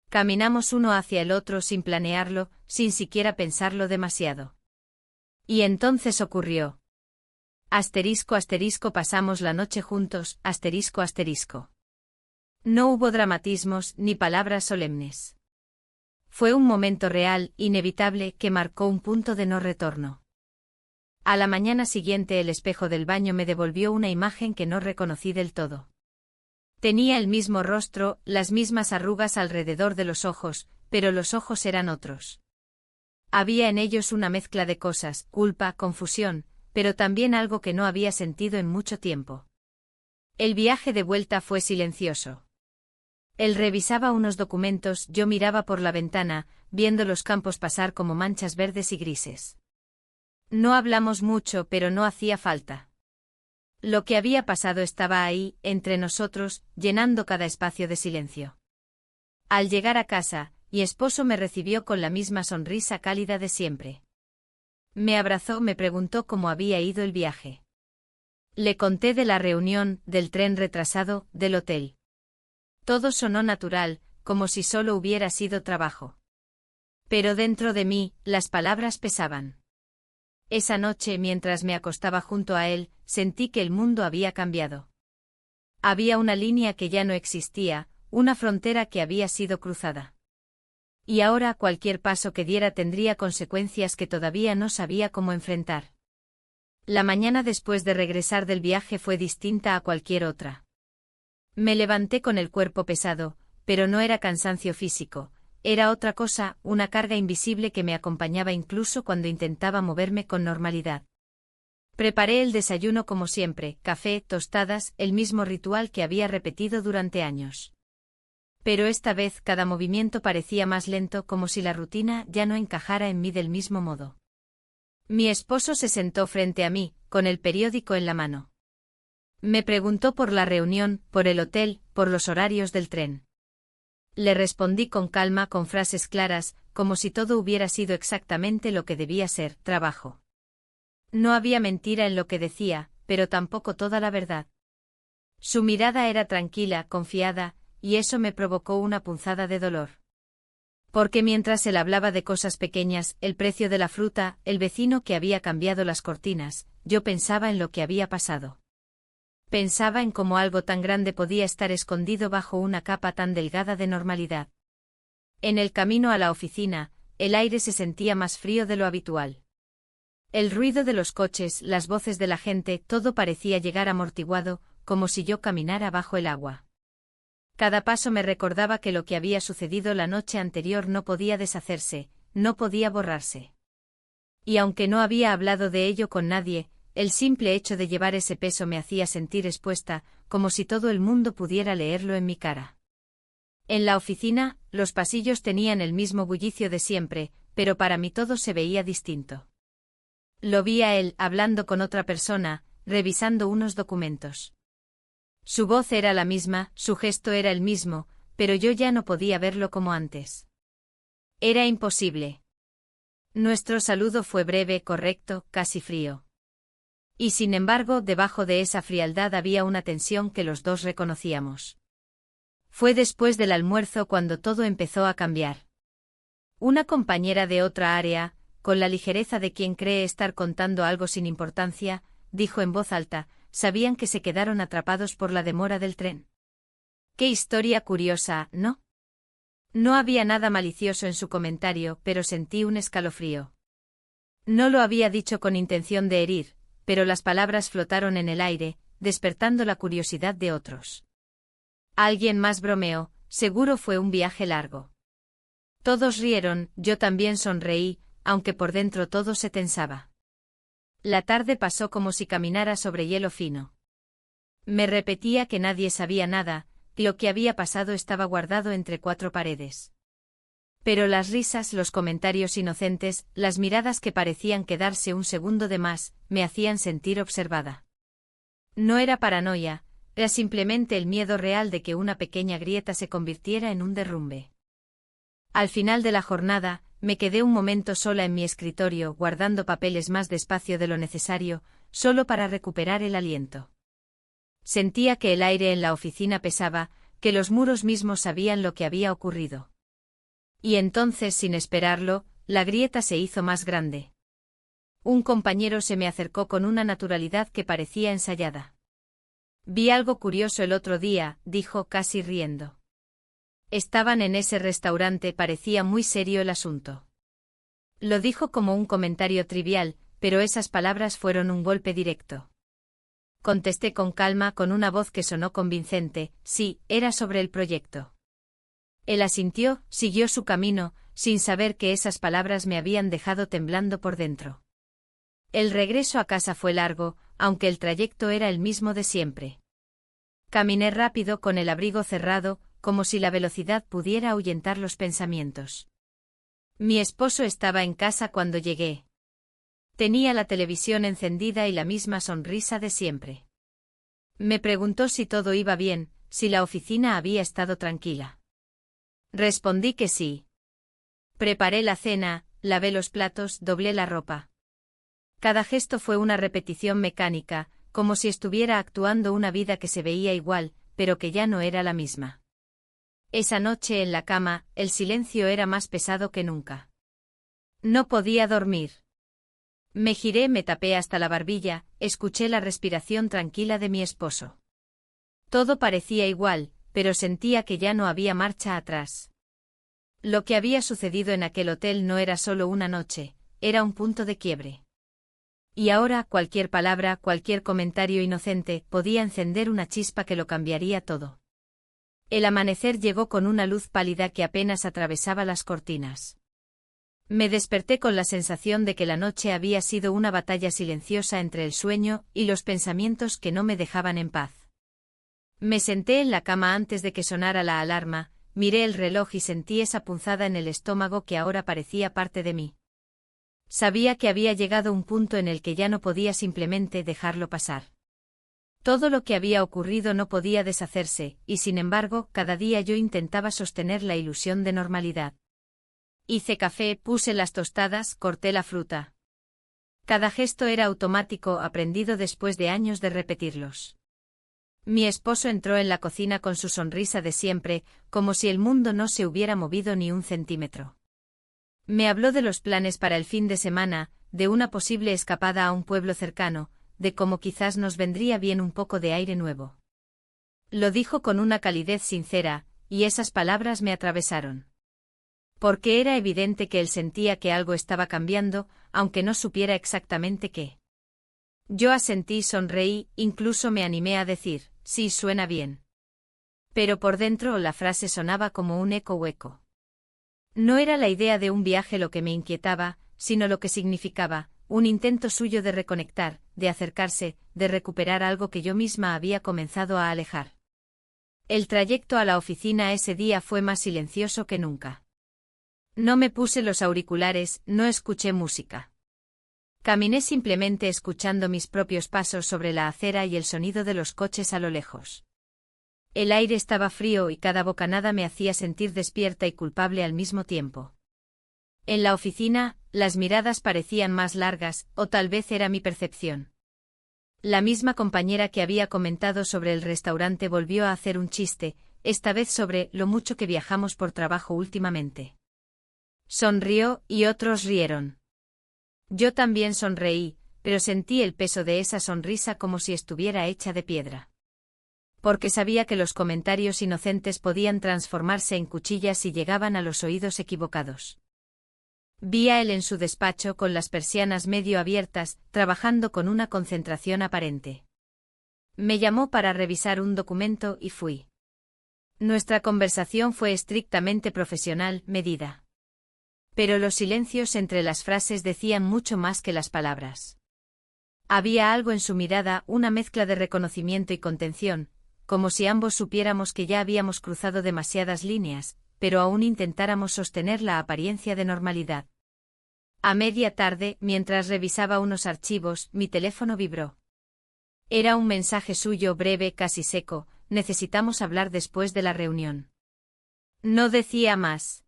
Caminamos uno hacia el otro sin planearlo, sin siquiera pensarlo demasiado. Y entonces ocurrió. *** pasamos la noche juntos, ***. No hubo dramatismos ni palabras solemnes. Fue un momento real, inevitable, que marcó un punto de no retorno. A la mañana siguiente el espejo del baño me devolvió una imagen que no reconocí del todo. Tenía el mismo rostro, las mismas arrugas alrededor de los ojos, pero los ojos eran otros. Había en ellos una mezcla de cosas, culpa, confusión, pero también algo que no había sentido en mucho tiempo. El viaje de vuelta fue silencioso. Él revisaba unos documentos, yo miraba por la ventana, viendo los campos pasar como manchas verdes y grises. No hablamos mucho, pero no hacía falta. Lo que había pasado estaba ahí, entre nosotros, llenando cada espacio de silencio. Al llegar a casa, mi esposo me recibió con la misma sonrisa cálida de siempre. Me abrazó, me preguntó cómo había ido el viaje. Le conté de la reunión, del tren retrasado, del hotel. Todo sonó natural, como si solo hubiera sido trabajo. Pero dentro de mí, las palabras pesaban. Esa noche, mientras me acostaba junto a él, sentí que el mundo había cambiado. Había una línea que ya no existía, una frontera que había sido cruzada. Y ahora cualquier paso que diera tendría consecuencias que todavía no sabía cómo enfrentar. La mañana después de regresar del viaje fue distinta a cualquier otra. Me levanté con el cuerpo pesado, pero no era cansancio físico, era otra cosa, una carga invisible que me acompañaba incluso cuando intentaba moverme con normalidad. Preparé el desayuno como siempre, café, tostadas, el mismo ritual que había repetido durante años. Pero esta vez cada movimiento parecía más lento, como si la rutina ya no encajara en mí del mismo modo. Mi esposo se sentó frente a mí, con el periódico en la mano. Me preguntó por la reunión, por el hotel, por los horarios del tren. Le respondí con calma, con frases claras, como si todo hubiera sido exactamente lo que debía ser, trabajo. No había mentira en lo que decía, pero tampoco toda la verdad. Su mirada era tranquila, confiada, y eso me provocó una punzada de dolor. Porque mientras él hablaba de cosas pequeñas, el precio de la fruta, el vecino que había cambiado las cortinas, yo pensaba en lo que había pasado. Pensaba en cómo algo tan grande podía estar escondido bajo una capa tan delgada de normalidad. En el camino a la oficina, el aire se sentía más frío de lo habitual. El ruido de los coches, las voces de la gente, todo parecía llegar amortiguado, como si yo caminara bajo el agua. Cada paso me recordaba que lo que había sucedido la noche anterior no podía deshacerse, no podía borrarse. Y aunque no había hablado de ello con nadie, el simple hecho de llevar ese peso me hacía sentir expuesta, como si todo el mundo pudiera leerlo en mi cara. En la oficina, los pasillos tenían el mismo bullicio de siempre, pero para mí todo se veía distinto. Lo vi a él, hablando con otra persona, revisando unos documentos. Su voz era la misma, su gesto era el mismo, pero yo ya no podía verlo como antes. Era imposible. Nuestro saludo fue breve, correcto, casi frío. Y sin embargo, debajo de esa frialdad había una tensión que los dos reconocíamos. Fue después del almuerzo cuando todo empezó a cambiar. Una compañera de otra área, con la ligereza de quien cree estar contando algo sin importancia, dijo en voz alta: ¿sabían que se quedaron atrapados por la demora del tren? Qué historia curiosa, ¿no? No había nada malicioso en su comentario, pero sentí un escalofrío. No lo había dicho con intención de herir, pero las palabras flotaron en el aire, despertando la curiosidad de otros. Alguien más bromeó: seguro fue un viaje largo. Todos rieron, yo también sonreí, aunque por dentro todo se tensaba. La tarde pasó como si caminara sobre hielo fino. Me repetía que nadie sabía nada, y lo que había pasado estaba guardado entre cuatro paredes. Pero las risas, los comentarios inocentes, las miradas que parecían quedarse un segundo de más, me hacían sentir observada. No era paranoia, era simplemente el miedo real de que una pequeña grieta se convirtiera en un derrumbe. Al final de la jornada, me quedé un momento sola en mi escritorio, guardando papeles más despacio de lo necesario, solo para recuperar el aliento. Sentía que el aire en la oficina pesaba, que los muros mismos sabían lo que había ocurrido. Y entonces, sin esperarlo, la grieta se hizo más grande. Un compañero se me acercó con una naturalidad que parecía ensayada. Vi algo curioso el otro día, dijo casi riendo. Estaban en ese restaurante, parecía muy serio el asunto. Lo dijo como un comentario trivial, pero esas palabras fueron un golpe directo. Contesté con calma, con una voz que sonó convincente: sí, era sobre el proyecto. Él asintió, siguió su camino, sin saber que esas palabras me habían dejado temblando por dentro. El regreso a casa fue largo, aunque el trayecto era el mismo de siempre. Caminé rápido con el abrigo cerrado, como si la velocidad pudiera ahuyentar los pensamientos. Mi esposo estaba en casa cuando llegué. Tenía la televisión encendida y la misma sonrisa de siempre. Me preguntó si todo iba bien, si la oficina había estado tranquila. Respondí que sí. Preparé la cena, lavé los platos, doblé la ropa. Cada gesto fue una repetición mecánica, como si estuviera actuando una vida que se veía igual, pero que ya no era la misma. Esa noche en la cama, el silencio era más pesado que nunca. No podía dormir. Me giré, me tapé hasta la barbilla, escuché la respiración tranquila de mi esposo. Todo parecía igual, pero sentía que ya no había marcha atrás. Lo que había sucedido en aquel hotel no era solo una noche, era un punto de quiebre. Y ahora cualquier palabra, cualquier comentario inocente, podía encender una chispa que lo cambiaría todo. El amanecer llegó con una luz pálida que apenas atravesaba las cortinas. Me desperté con la sensación de que la noche había sido una batalla silenciosa entre el sueño y los pensamientos que no me dejaban en paz. Me senté en la cama antes de que sonara la alarma, miré el reloj y sentí esa punzada en el estómago que ahora parecía parte de mí. Sabía que había llegado un punto en el que ya no podía simplemente dejarlo pasar. Todo lo que había ocurrido no podía deshacerse, y sin embargo, cada día yo intentaba sostener la ilusión de normalidad. Hice café, puse las tostadas, corté la fruta. Cada gesto era automático, aprendido después de años de repetirlos. Mi esposo entró en la cocina con su sonrisa de siempre, como si el mundo no se hubiera movido ni un centímetro. Me habló de los planes para el fin de semana, de una posible escapada a un pueblo cercano, de cómo quizás nos vendría bien un poco de aire nuevo. Lo dijo con una calidez sincera, y esas palabras me atravesaron. Porque era evidente que él sentía que algo estaba cambiando, aunque no supiera exactamente qué. Yo asentí, sonreí, incluso me animé a decir, sí, suena bien. Pero por dentro la frase sonaba como un eco hueco. No era la idea de un viaje lo que me inquietaba, sino lo que significaba, un intento suyo de reconectar, de acercarse, de recuperar algo que yo misma había comenzado a alejar. El trayecto a la oficina ese día fue más silencioso que nunca. No me puse los auriculares, no escuché música. Caminé simplemente escuchando mis propios pasos sobre la acera y el sonido de los coches a lo lejos. El aire estaba frío y cada bocanada me hacía sentir despierta y culpable al mismo tiempo. En la oficina, las miradas parecían más largas, o tal vez era mi percepción. La misma compañera que había comentado sobre el restaurante volvió a hacer un chiste, esta vez sobre lo mucho que viajamos por trabajo últimamente. Sonrió y otros rieron. Yo también sonreí, pero sentí el peso de esa sonrisa como si estuviera hecha de piedra. Porque sabía que los comentarios inocentes podían transformarse en cuchillas si llegaban a los oídos equivocados. Vi a él en su despacho con las persianas medio abiertas, trabajando con una concentración aparente. Me llamó para revisar un documento y fui. Nuestra conversación fue estrictamente profesional, medida. Pero los silencios entre las frases decían mucho más que las palabras. Había algo en su mirada, una mezcla de reconocimiento y contención, como si ambos supiéramos que ya habíamos cruzado demasiadas líneas, pero aún intentáramos sostener la apariencia de normalidad. A media tarde, mientras revisaba unos archivos, mi teléfono vibró. Era un mensaje suyo breve, casi seco: necesitamos hablar después de la reunión. No decía más.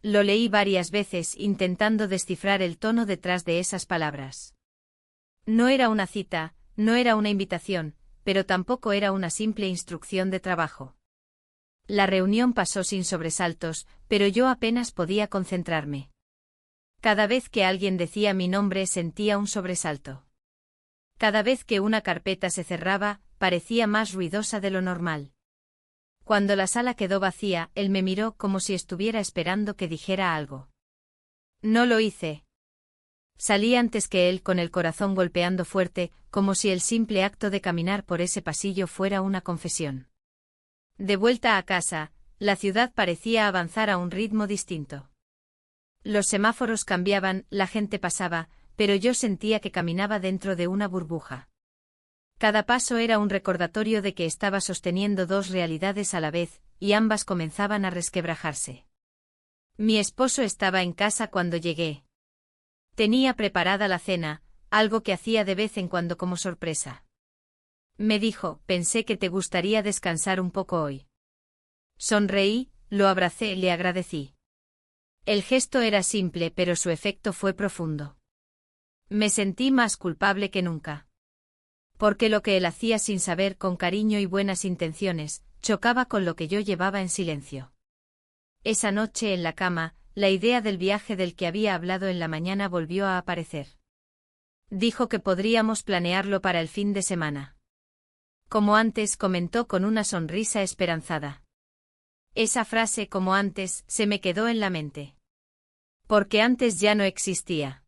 Lo leí varias veces intentando descifrar el tono detrás de esas palabras. No era una cita, no era una invitación, pero tampoco era una simple instrucción de trabajo. La reunión pasó sin sobresaltos, pero yo apenas podía concentrarme. Cada vez que alguien decía mi nombre sentía un sobresalto. Cada vez que una carpeta se cerraba, parecía más ruidosa de lo normal. Cuando la sala quedó vacía, él me miró como si estuviera esperando que dijera algo. No lo hice. Salí antes que él con el corazón golpeando fuerte, como si el simple acto de caminar por ese pasillo fuera una confesión. De vuelta a casa, la ciudad parecía avanzar a un ritmo distinto. Los semáforos cambiaban, la gente pasaba, pero yo sentía que caminaba dentro de una burbuja. Cada paso era un recordatorio de que estaba sosteniendo dos realidades a la vez, y ambas comenzaban a resquebrajarse. Mi esposo estaba en casa cuando llegué. Tenía preparada la cena, algo que hacía de vez en cuando como sorpresa. Me dijo: pensé que te gustaría descansar un poco hoy. Sonreí, lo abracé, le agradecí. El gesto era simple, pero su efecto fue profundo. Me sentí más culpable que nunca. Porque lo que él hacía sin saber, con cariño y buenas intenciones, chocaba con lo que yo llevaba en silencio. Esa noche en la cama, la idea del viaje del que había hablado en la mañana volvió a aparecer. Dijo que podríamos planearlo para el fin de semana. Como antes, comentó con una sonrisa esperanzada. Esa frase, como antes, se me quedó en la mente. Porque antes ya no existía.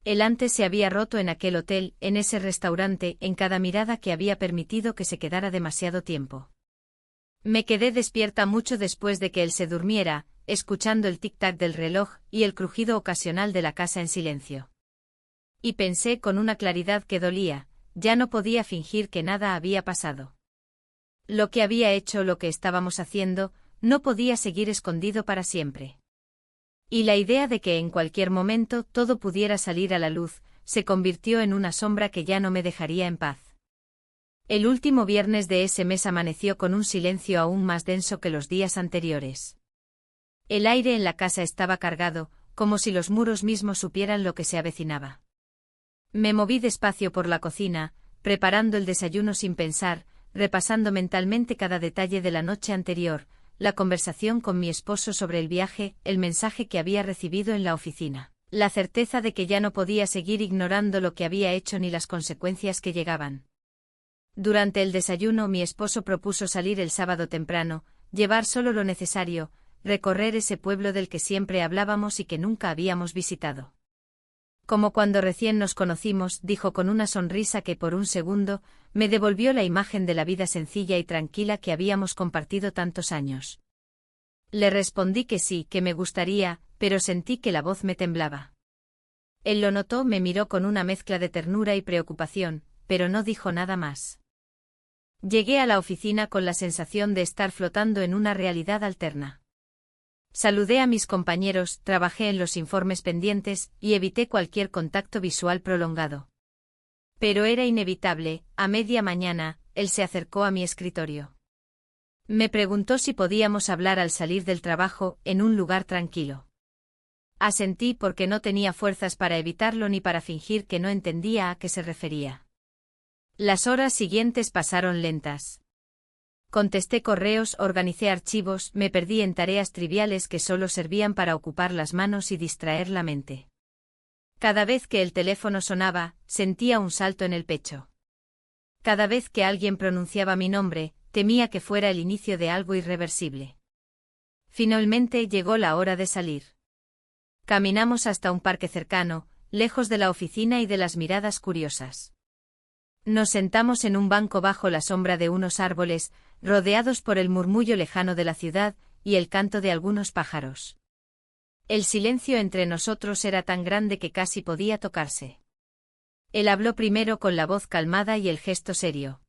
El antes se había roto en aquel hotel, en ese restaurante, en cada mirada que había permitido que se quedara demasiado tiempo. Me quedé despierta mucho después de que él se durmiera, escuchando el tic-tac del reloj y el crujido ocasional de la casa en silencio. Y pensé con una claridad que dolía: ya no podía fingir que nada había pasado. Lo que había hecho, lo que estábamos haciendo, no podía seguir escondido para siempre. Y la idea de que en cualquier momento todo pudiera salir a la luz, se convirtió en una sombra que ya no me dejaría en paz. El último viernes de ese mes amaneció con un silencio aún más denso que los días anteriores. El aire en la casa estaba cargado, como si los muros mismos supieran lo que se avecinaba. Me moví despacio por la cocina, preparando el desayuno sin pensar, repasando mentalmente cada detalle de la noche anterior, la conversación con mi esposo sobre el viaje, el mensaje que había recibido en la oficina, la certeza de que ya no podía seguir ignorando lo que había hecho ni las consecuencias que llegaban. Durante el desayuno mi esposo propuso salir el sábado temprano, llevar solo lo necesario, recorrer ese pueblo del que siempre hablábamos y que nunca habíamos visitado. Como cuando recién nos conocimos, dijo con una sonrisa que por un segundo me devolvió la imagen de la vida sencilla y tranquila que habíamos compartido tantos años. Le respondí que sí, que me gustaría, pero sentí que la voz me temblaba. Él lo notó, me miró con una mezcla de ternura y preocupación, pero no dijo nada más. Llegué a la oficina con la sensación de estar flotando en una realidad alterna. Saludé a mis compañeros, trabajé en los informes pendientes y evité cualquier contacto visual prolongado. Pero era inevitable, a media mañana, él se acercó a mi escritorio. Me preguntó si podíamos hablar al salir del trabajo, en un lugar tranquilo. Asentí porque no tenía fuerzas para evitarlo ni para fingir que no entendía a qué se refería. Las horas siguientes pasaron lentas. Contesté correos, organicé archivos, me perdí en tareas triviales que solo servían para ocupar las manos y distraer la mente. Cada vez que el teléfono sonaba, sentía un salto en el pecho. Cada vez que alguien pronunciaba mi nombre, temía que fuera el inicio de algo irreversible. Finalmente llegó la hora de salir. Caminamos hasta un parque cercano, lejos de la oficina y de las miradas curiosas. Nos sentamos en un banco bajo la sombra de unos árboles, rodeados por el murmullo lejano de la ciudad y el canto de algunos pájaros. El silencio entre nosotros era tan grande que casi podía tocarse. Él habló primero con la voz calmada y el gesto serio.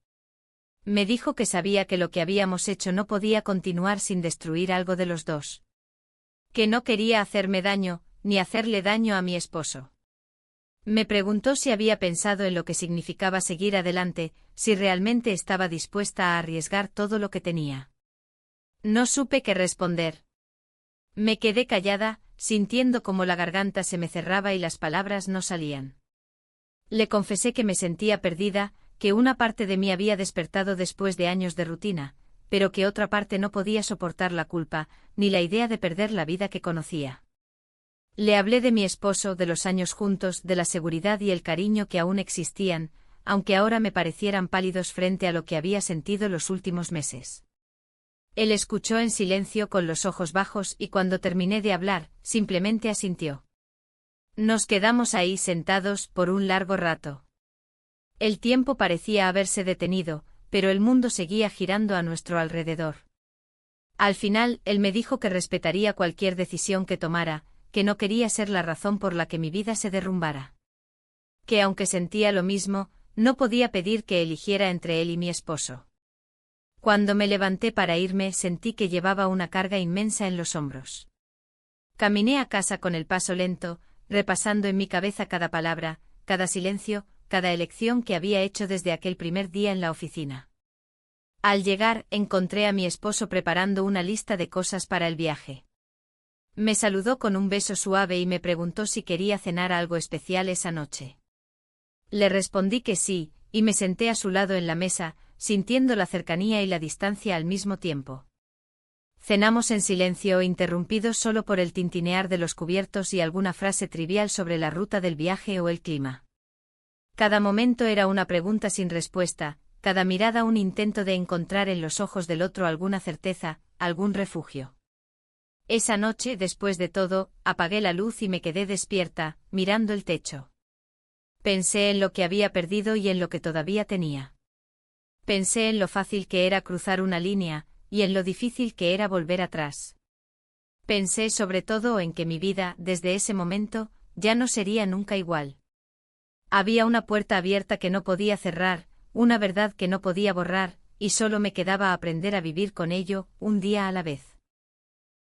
Me dijo que sabía que lo que habíamos hecho no podía continuar sin destruir algo de los dos. Que no quería hacerme daño, ni hacerle daño a mi esposo. Me preguntó si había pensado en lo que significaba seguir adelante, si realmente estaba dispuesta a arriesgar todo lo que tenía. No supe qué responder. Me quedé callada, sintiendo como la garganta se me cerraba y las palabras no salían. Le confesé que me sentía perdida, que una parte de mí había despertado después de años de rutina, pero que otra parte no podía soportar la culpa, ni la idea de perder la vida que conocía. Le hablé de mi esposo, de los años juntos, de la seguridad y el cariño que aún existían, aunque ahora me parecieran pálidos frente a lo que había sentido los últimos meses. Él escuchó en silencio con los ojos bajos y cuando terminé de hablar, simplemente asintió. Nos quedamos ahí sentados por un largo rato. El tiempo parecía haberse detenido, pero el mundo seguía girando a nuestro alrededor. Al final, él me dijo que respetaría cualquier decisión que tomara, que no quería ser la razón por la que mi vida se derrumbara. Que aunque sentía lo mismo, no podía pedir que eligiera entre él y mi esposo. Cuando me levanté para irme sentí que llevaba una carga inmensa en los hombros. Caminé a casa con el paso lento, repasando en mi cabeza cada palabra, cada silencio, cada elección que había hecho desde aquel primer día en la oficina. Al llegar, encontré a mi esposo preparando una lista de cosas para el viaje. Me saludó con un beso suave y me preguntó si quería cenar algo especial esa noche. Le respondí que sí, y me senté a su lado en la mesa, sintiendo la cercanía y la distancia al mismo tiempo. Cenamos en silencio, interrumpidos solo por el tintinear de los cubiertos y alguna frase trivial sobre la ruta del viaje o el clima. Cada momento era una pregunta sin respuesta, cada mirada un intento de encontrar en los ojos del otro alguna certeza, algún refugio. Esa noche, después de todo, apagué la luz y me quedé despierta, mirando el techo. Pensé en lo que había perdido y en lo que todavía tenía. Pensé en lo fácil que era cruzar una línea, y en lo difícil que era volver atrás. Pensé sobre todo en que mi vida, desde ese momento, ya no sería nunca igual. Había una puerta abierta que no podía cerrar, una verdad que no podía borrar, y solo me quedaba aprender a vivir con ello, un día a la vez.